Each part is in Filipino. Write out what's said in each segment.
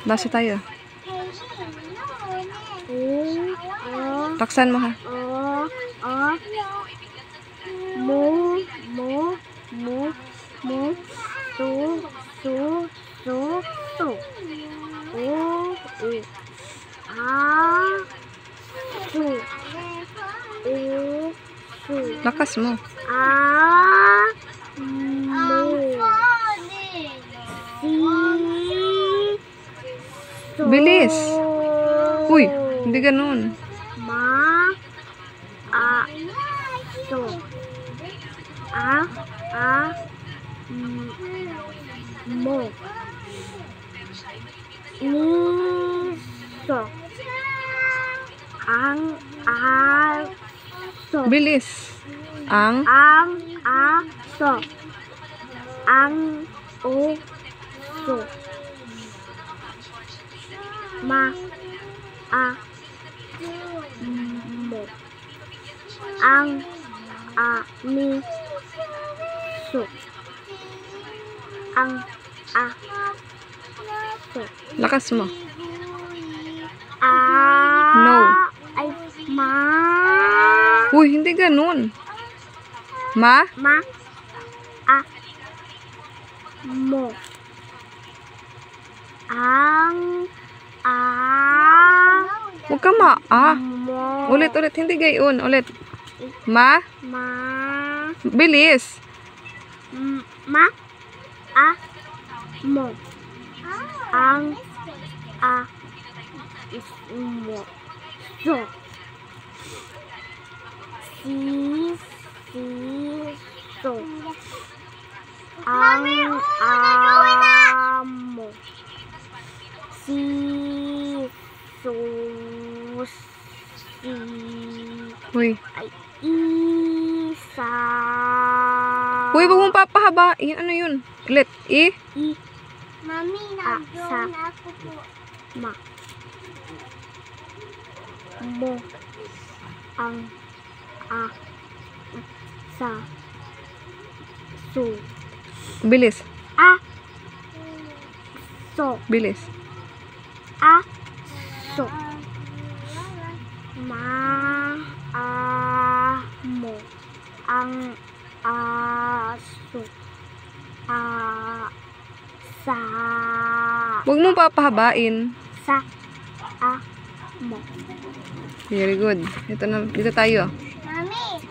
Basa tayo. Taksan mo ha. Lakas mo. Bilis. Uy, hindi ganun. Bilis. Ang aso. Ang uso. Mo. Ang miso. Ang aso. Lakas mo. No. Uy, hindi ganun. Mo. Ang Huwag ka Ulit, hindi gayon. Ulit. Bilis. mo. Ang mo. So. So. Ang amo. Uy. Isa. Uy, wag mong papahabain. Ano yun? Ulit. Mami, nandiyon ako po. Mo. Ang so. Bilis. So. Bilis. So. Mo. Ang aso. Huwag mong papahabain. Mo. Very good. Dito tayo. Mami.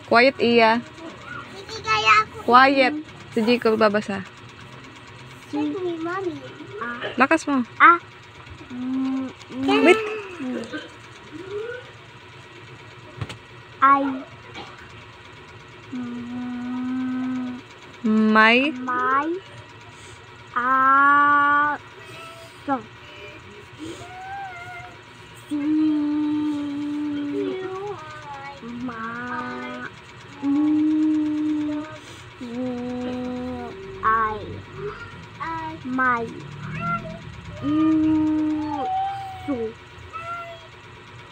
Quiet, Iya. Hindi kaya ako. Quiet. Si Jacob babasa. Mami. Lakas mo. Wait. May aso. May uso.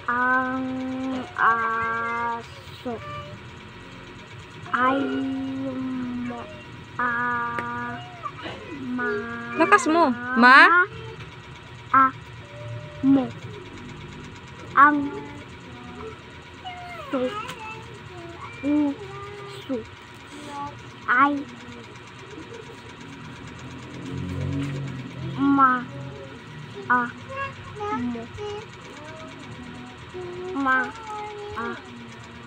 Ang aso. Lakas mo. Mo. Ang uso.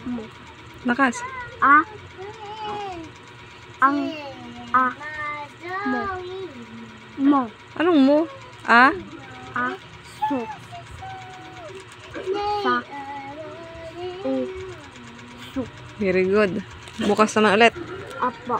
Mo. Lakas. Ang mo. Anong mo? Aso. Sa uso. Very good. Bukas naman ulit. Apo.